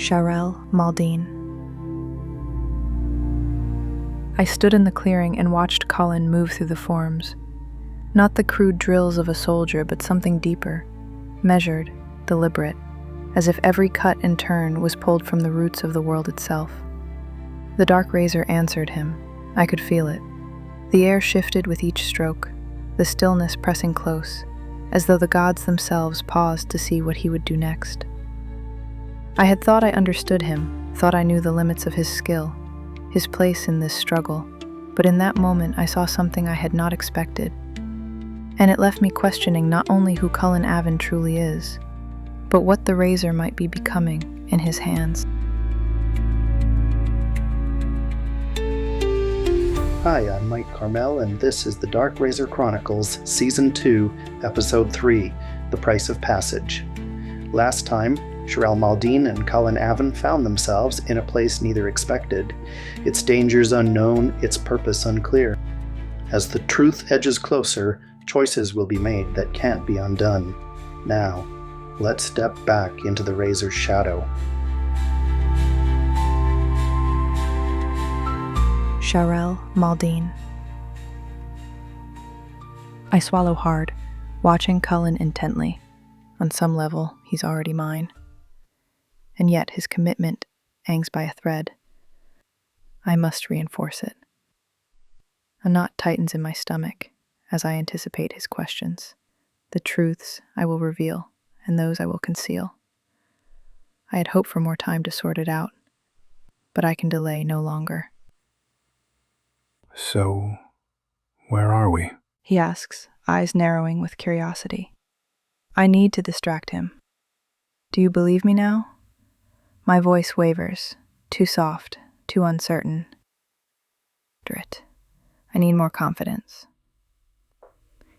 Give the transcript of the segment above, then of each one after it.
Sharael Maldine. I stood in the clearing and watched Cullen move through the forms. Not the crude drills of a soldier, but something deeper, measured, deliberate, as if every cut and turn was pulled from the roots of the world itself. The dark razor answered him. I could feel it. The air shifted with each stroke, the stillness pressing close, as though the gods themselves paused to see what he would do next. I had thought I understood him, thought I knew the limits of his skill, his place in this struggle, but in that moment I saw something I had not expected. And it left me questioning not only who Cullen Avon truly is, but what the razor might be becoming in his hands. Hi, I'm Mike Carmel, and this is the Dark Razor Chronicles, Season 2, Episode 3, The Price of Passage. Last time, Sharael Maldine and Cullen Avon found themselves in a place neither expected, its dangers unknown, its purpose unclear. As the truth edges closer, choices will be made that can't be undone. Now, let's step back into the razor's shadow. Sharael Maldine. I swallow hard, watching Cullen intently. On some level, he's already mine. And yet his commitment hangs by a thread. I must reinforce it. A knot tightens in my stomach as I anticipate his questions. The truths I will reveal, and those I will conceal. I had hoped for more time to sort it out, but I can delay no longer. So, where are we? He asks, eyes narrowing with curiosity. I need to distract him. Do you believe me now? My voice wavers, too soft, too uncertain. I need more confidence.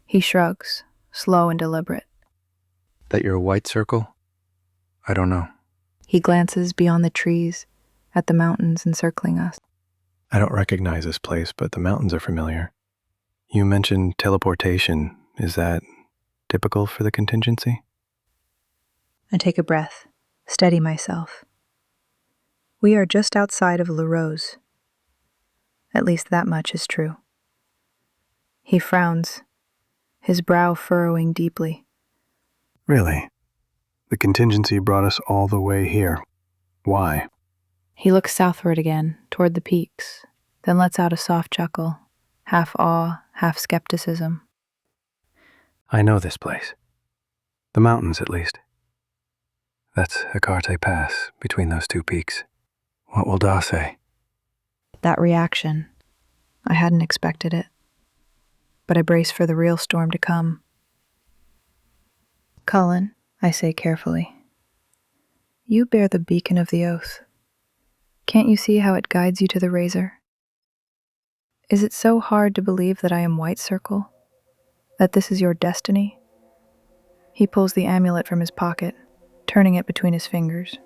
He shrugs, slow and deliberate. That your white circle? I don't know. He glances beyond the trees, at the mountains encircling us. I don't recognize this place, but the mountains are familiar. You mentioned teleportation. Is that typical for the contingency? I take a breath, steady myself. We are just outside of Le Rose. At least that much is true. He frowns, his brow furrowing deeply. Really? The contingency brought us all the way here. Why? He looks southward again, toward the peaks, then lets out a soft chuckle, half awe, half skepticism. I know this place. The mountains, at least. That's Hecate Pass, between those two peaks. What will Da say? That reaction. I hadn't expected it. But I brace for the real storm to come. Cullen, I say carefully. You bear the beacon of the oath. Can't you see how it guides you to the razor? Is it so hard to believe that I am White Circle? That this is your destiny? He pulls the amulet from his pocket, turning it between his fingers.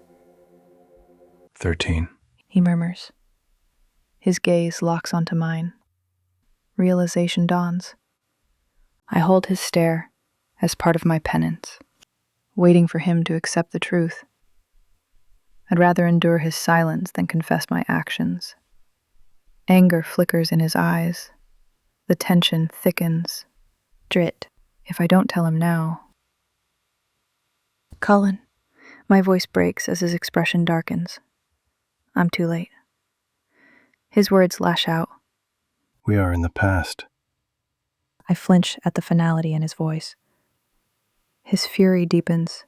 13. He murmurs. His gaze locks onto mine. Realization dawns. I hold his stare as part of my penance, waiting for him to accept the truth. I'd rather endure his silence than confess my actions. Anger flickers in his eyes. The tension thickens. If I don't tell him now. Cullen. My voice breaks as his expression darkens. I'm too late. His words lash out. We are in the past. I flinch at the finality in his voice. His fury deepens.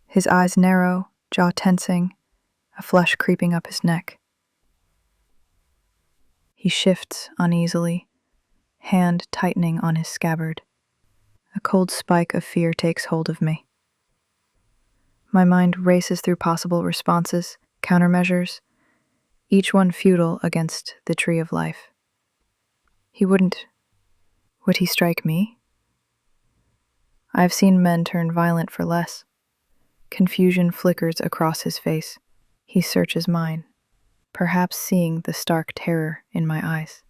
His eyes narrow, jaw tensing, a flush creeping up his neck. He shifts uneasily, hand tightening on his scabbard. A cold spike of fear takes hold of me. My mind races through possible responses, countermeasures, each one futile against the tree of life. Would he strike me? I've seen men turn violent for less. Confusion flickers across his face. He searches mine, perhaps seeing the stark terror in my eyes.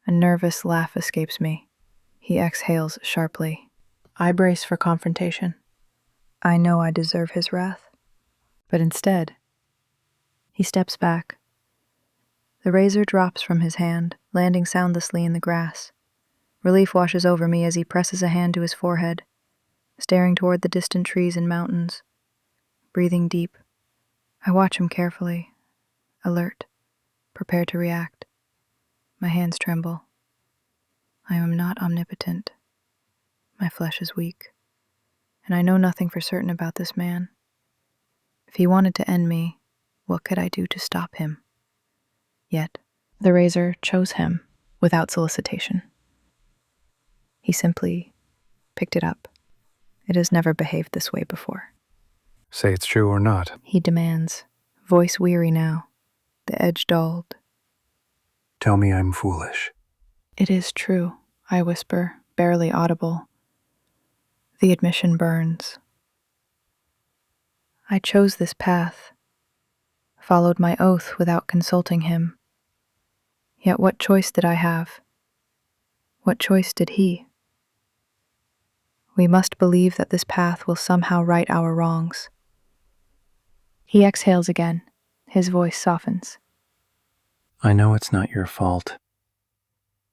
A nervous laugh escapes me. He exhales sharply. I brace for confrontation. I know I deserve his wrath. But instead, he steps back. The razor drops from his hand, landing soundlessly in the grass. Relief washes over me as he presses a hand to his forehead, staring toward the distant trees and mountains. Breathing deep, I watch him carefully, alert, prepared to react. My hands tremble. I am not omnipotent. My flesh is weak, and I know nothing for certain about this man. If he wanted to end me, what could I do to stop him? Yet, the razor chose him without solicitation. He simply picked it up. It has never behaved this way before. Say it's true or not. He demands, voice weary now, the edge dulled. Tell me I'm foolish. It is true, I whisper, barely audible. The admission burns. I chose this path, followed my oath without consulting him. Yet what choice did I have? What choice did he? We must believe that this path will somehow right our wrongs. He exhales again. His voice softens. I know it's not your fault.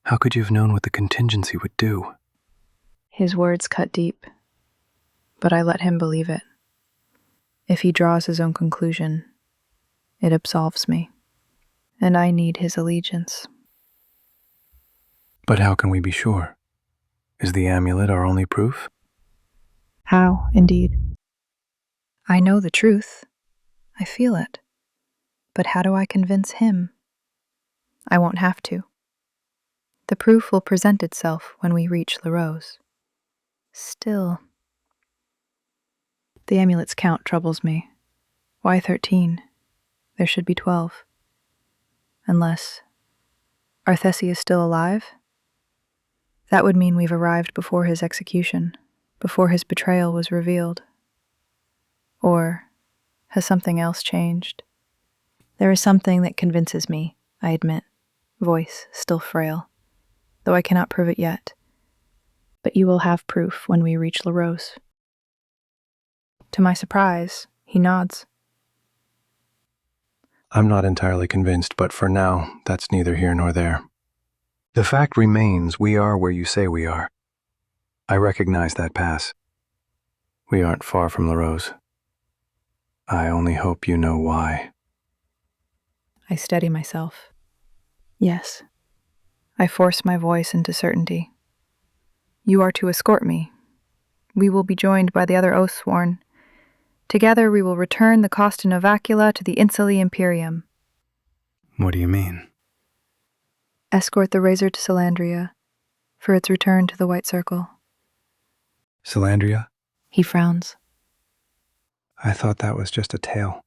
How could you have known what the contingency would do? His words cut deep, but I let him believe it. If he draws his own conclusion, it absolves me, and I need his allegiance. But how can we be sure? Is the amulet our only proof? How, indeed? I know the truth. I feel it. But how do I convince him? I won't have to. The proof will present itself when we reach La Rose. Still, the amulet's count troubles me. Why 13? There should be 12. Unless Arthesi is still alive? That would mean we've arrived before his execution, before his betrayal was revealed. Or has something else changed? There is something that convinces me, I admit, voice still frail, though I cannot prove it yet. But you will have proof when we reach La Rose. To my surprise, he nods. I'm not entirely convinced, but for now, that's neither here nor there. The fact remains we are where you say we are. I recognize that pass. We aren't far from La Rose. I only hope you know why. I steady myself. Yes. I force my voice into certainty. You are to escort me. We will be joined by the other oath sworn. Together we will return the Costa Novacula to the Insuli Imperium. What do you mean? Escort the razor to Salandria for its return to the White Circle. Salandria? He frowns. I thought that was just a tale.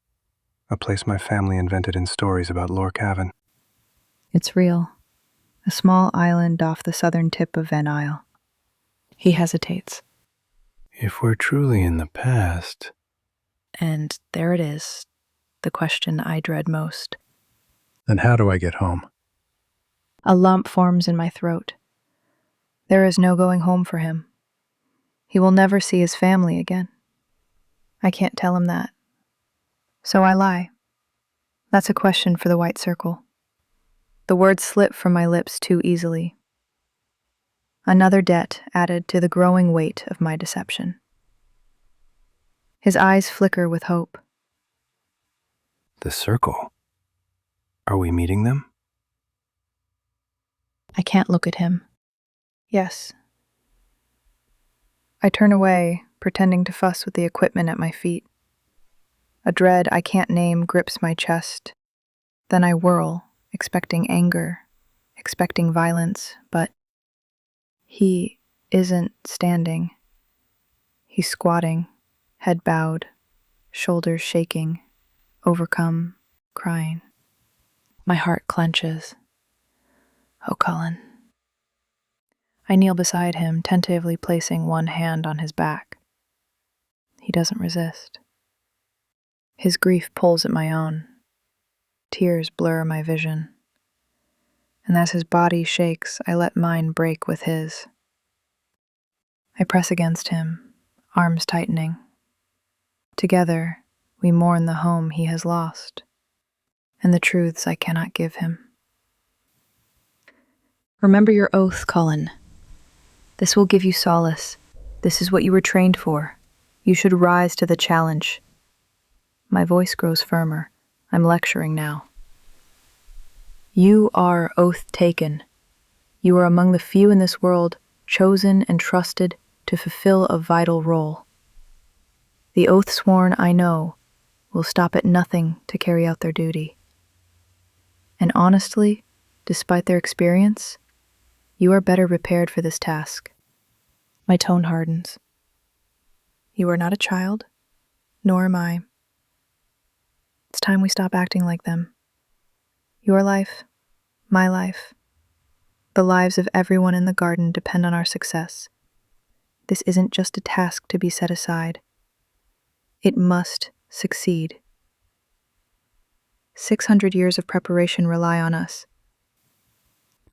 A place my family invented in stories about Lord Cavan. It's real. A small island off the southern tip of Van Isle. He hesitates. If we're truly in the past... And there it is, the question I dread most. Then how do I get home? A lump forms in my throat. There is no going home for him. He will never see his family again. I can't tell him that. So I lie. That's a question for the White Circle. The words slip from my lips too easily. Another debt added to the growing weight of my deception. His eyes flicker with hope. The circle? Are we meeting them? I can't look at him. Yes. I turn away, pretending to fuss with the equipment at my feet. A dread I can't name grips my chest. Then I whirl, expecting anger, expecting violence, but he isn't standing. He's squatting, head bowed, shoulders shaking, overcome, crying. My heart clenches. Oh, Cullen. I kneel beside him, tentatively placing one hand on his back. He doesn't resist. His grief pulls at my own. Tears blur my vision. And as his body shakes, I let mine break with his. I press against him, arms tightening. Together, We mourn the home he has lost, and the truths I cannot give him. Remember your oath, Cullen. This will give you solace. This is what you were trained for. You should rise to the challenge. My voice grows firmer. I'm lecturing now. You are oath taken. You are among the few in this world chosen and trusted to fulfill a vital role. The oath sworn, I know, will stop at nothing to carry out their duty. And honestly, despite their experience, you are better prepared for this task. My tone hardens. You are not a child, nor am I. It's time we stop acting like them. Your life, my life, the lives of everyone in the garden depend on our success. This isn't just a task to be set aside. It must succeed. 600 years of preparation rely on us.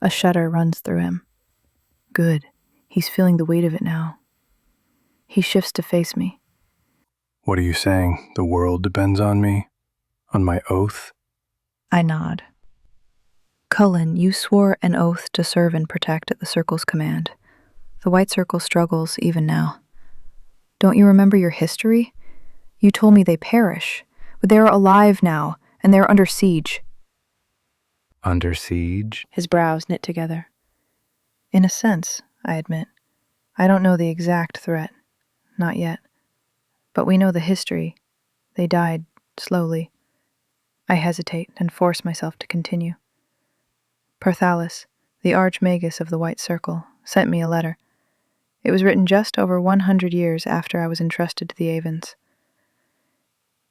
A shudder runs through him. Good. He's feeling the weight of it now. He shifts to face me. What are you saying? The world depends on me? On my oath? I nod. Cullen, you swore an oath to serve and protect at the Circle's command. The White Circle struggles even now. Don't you remember your history? You told me they perish, but they're alive now, and they're under siege. Under siege? His brows knit together. In a sense, I admit. I don't know the exact threat. Not yet. But we know the history. They died slowly. I hesitate and force myself to continue. Parthalis, the Archmagus of the White Circle, sent me a letter. It was written just over 100 years after I was entrusted to the Avens.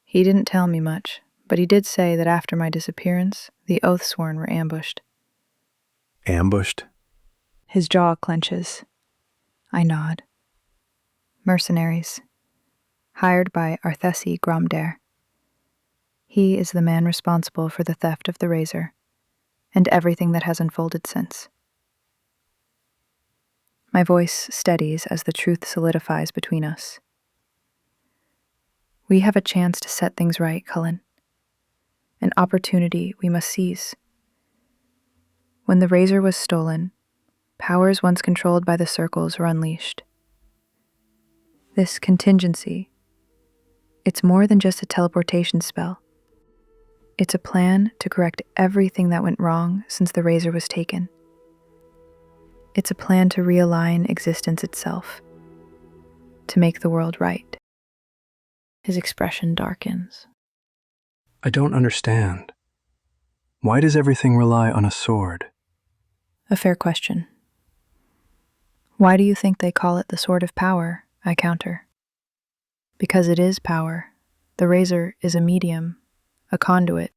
He didn't tell me much, but he did say that after my disappearance, the Oathsworn were ambushed. Ambushed? His jaw clenches. I nod. Mercenaries. Hired by Arthesi Gromdare. He is the man responsible for the theft of the razor, and everything that has unfolded since. My voice steadies as the truth solidifies between us. We have a chance to set things right, Cullen. An opportunity we must seize. When the razor was stolen, powers once controlled by the circles were unleashed. This contingency, it's more than just a teleportation spell. It's a plan to correct everything that went wrong since the razor was taken. It's a plan to realign existence itself, to make the world right. His expression darkens. I don't understand. Why does everything rely on a sword? A fair question. Why do you think they call it the Sword of Power? I counter. Because it is power. The razor is a medium, a conduit,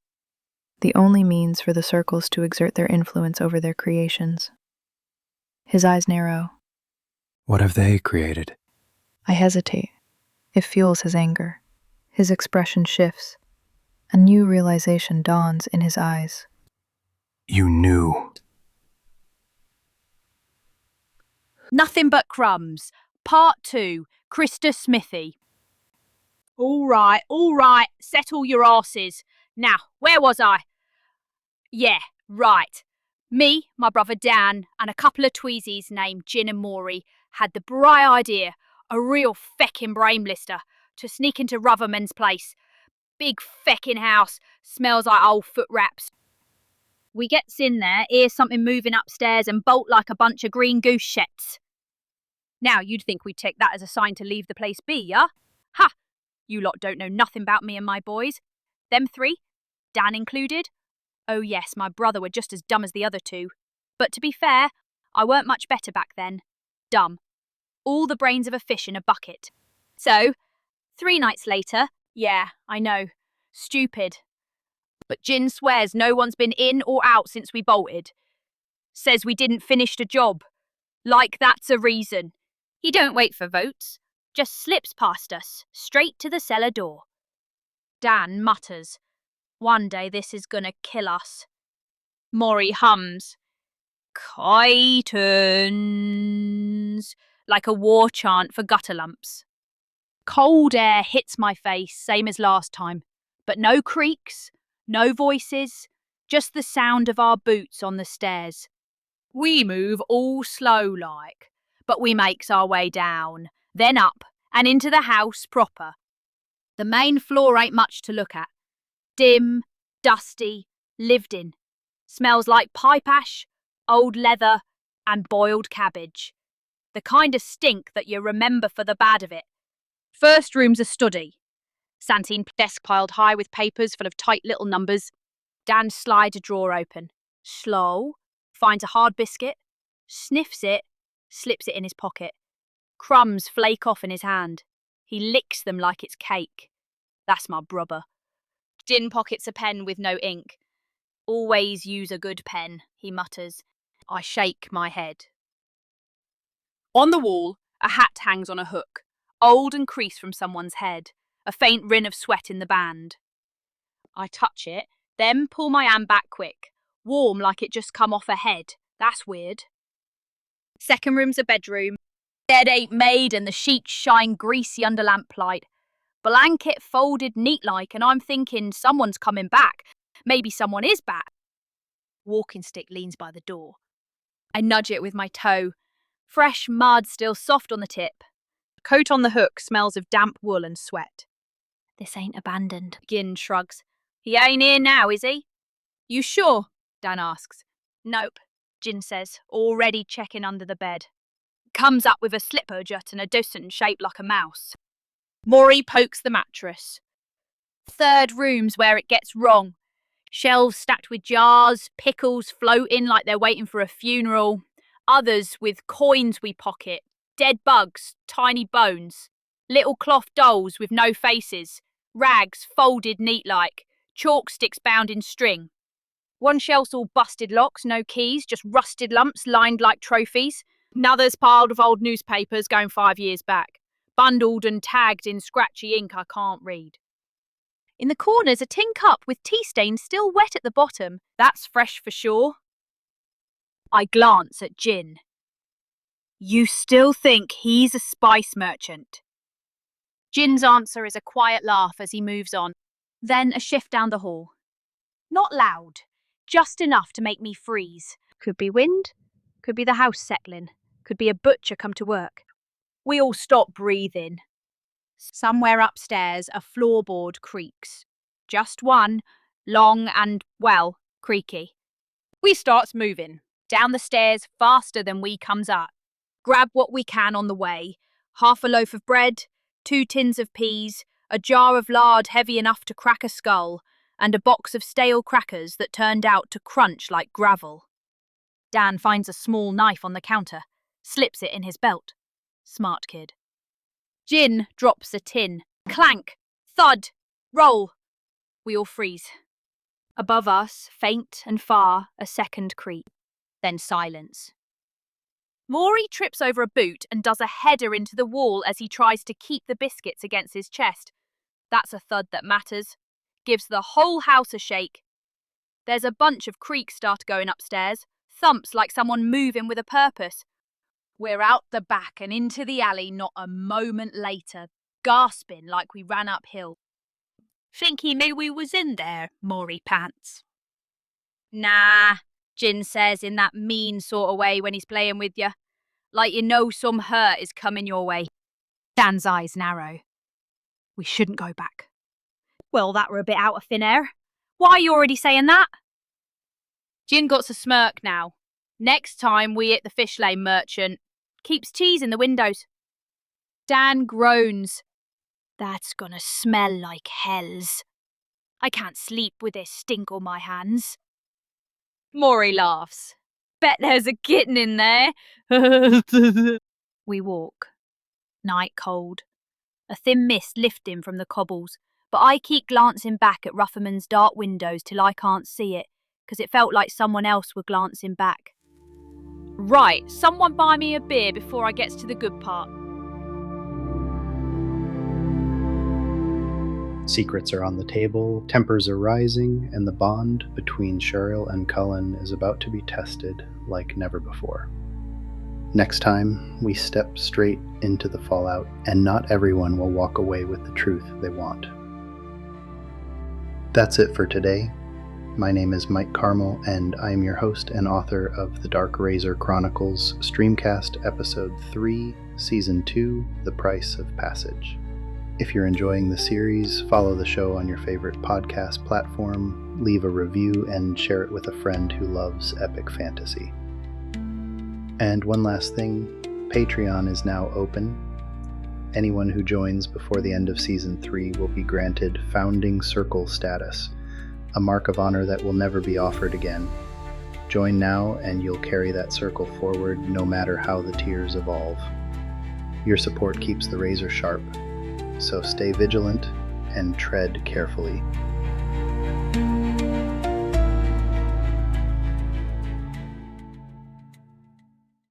the only means for the circles to exert their influence over their creations. His eyes narrow. What have they created? I hesitate. It fuels his anger. His expression shifts. A new realization dawns in his eyes. You knew. Nothing But Crumbs, Part 2, Krista Smithy. All right, settle your arses. Now, where was I? Yeah, right. Me, my brother Dan, and a couple of tweezies named Gin and Maury had the bright idea, a real feckin' brain blister, to sneak into Rutherman's place. Big feckin' house, smells like old foot wraps. We gets in there, hear something moving upstairs and bolt like a bunch of green goose shets. Now, you'd think we'd take that as a sign to leave the place be, yeah? Ha! You lot don't know nothing about me and my boys. Them three, Dan included. Oh yes, my brother were just as dumb as the other two. But to be fair, I weren't much better back then. Dumb. All the brains of a fish in a bucket. So, 3 nights later, yeah, I know, stupid. But Gin swears no one's been in or out since we bolted. Says we didn't finish the job. Like that's a reason. He don't wait for votes, just slips past us, straight to the cellar door. Dan mutters, one day this is gonna kill us. Maury hums, Chitons, like a war chant for gutter lumps. Cold air hits my face, same as last time. But no creaks, no voices, just the sound of our boots on the stairs. We move all slow-like, but we makes our way down, then up, and into the house proper. The main floor ain't much to look at. Dim, dusty, lived in. Smells like pipe ash, old leather, and boiled cabbage. The kind of stink that you remember for the bad of it. First room's a study. Santine desk piled high with papers full of tight little numbers. Dan slides a drawer open. Slow, finds a hard biscuit, sniffs it, slips it in his pocket. Crumbs flake off in his hand. He licks them like it's cake. That's my brother. Din pockets a pen with no ink. Always use a good pen, he mutters. I shake my head. On the wall, a hat hangs on a hook, old and creased from someone's head, a faint rin of sweat in the band. I touch it, then pull my hand back quick, warm like it just come off a head. That's weird. Second room's a bedroom. Bed ain't made and the sheets shine greasy under lamplight. Blanket folded neat-like, and I'm thinking someone's coming back. Maybe someone is back. Walking stick leans by the door. I nudge it with my toe. Fresh mud still soft on the tip. Coat on the hook smells of damp wool and sweat. This ain't abandoned. Gin shrugs. He ain't here now, is he? You sure? Dan asks. Nope, Gin says, already checking under the bed. Comes up with a slipper jut and a docent shaped like a mouse. Maury pokes the mattress. Third room's where it gets wrong. Shelves stacked with jars, pickles floating like they're waiting for a funeral. Others with coins we pocket, dead bugs, tiny bones. Little cloth dolls with no faces. Rags folded neat-like. Chalk sticks bound in string. One shelf's all busted locks, no keys, just rusted lumps lined like trophies. Another's piled with old newspapers going 5 years back. Bundled and tagged in scratchy ink I can't read. In the corner's a tin cup with tea stains still wet at the bottom. That's fresh for sure. I glance at Gin. You still think he's a spice merchant? Gin's answer is a quiet laugh as he moves on. Then a shift down the hall. Not loud, just enough to make me freeze. Could be wind, could be the house settling, could be a butcher come to work. We all stop breathing. Somewhere upstairs, a floorboard creaks. Just one, long and, well, creaky. We starts moving, down the stairs faster than we comes up. Grab what we can on the way. Half a loaf of bread, 2 tins of peas, a jar of lard heavy enough to crack a skull, and a box of stale crackers that turned out to crunch like gravel. Dan finds a small knife on the counter, slips it in his belt. Smart kid. Gin drops a tin. Clank, thud, roll. We all freeze. Above us, faint and far, a second creak. Then silence. Maury trips over a boot and does a header into the wall as he tries to keep the biscuits against his chest. That's a thud that matters. Gives the whole house a shake. There's a bunch of creaks start going upstairs. Thumps like someone moving with a purpose. We're out the back and into the alley not a moment later, gasping like we ran uphill. Think he knew we was in there, Maury pants. Nah, Gin says in that mean sort of way when he's playing with you. Like you know some hurt is coming your way. Dan's eyes narrow. We shouldn't go back. Well, that were a bit out of thin air. Why are you already saying that? Gin got a smirk now. Next time we hit the fish lane merchant. Keeps cheese in the windows. Dan groans. That's gonna smell like hells. I can't sleep with this stink on my hands. Maury laughs. Bet there's a kitten in there. We walk. Night cold. A thin mist lifting from the cobbles, but I keep glancing back at Rufferman's dark windows till I can't see it, because it felt like someone else were glancing back. Right, someone buy me a beer before I gets to the good part. Secrets are on the table, tempers are rising, and the bond between Sharael and Cullen is about to be tested like never before. Next time, we step straight into the fallout, and not everyone will walk away with the truth they want. That's it for today. My name is Mike Carmel, and I am your host and author of the Dark Razor Chronicles Streamcast Episode 3, Season 2, The Price of Passage. If you're enjoying the series, follow the show on your favorite podcast platform, leave a review, and share it with a friend who loves epic fantasy. And one last thing, Patreon is now open. Anyone who joins before the end of Season 3 will be granted Founding Circle status, a mark of honor that will never be offered again. Join now and you'll carry that circle forward no matter how the tiers evolve. Your support keeps the razor sharp, so stay vigilant and tread carefully.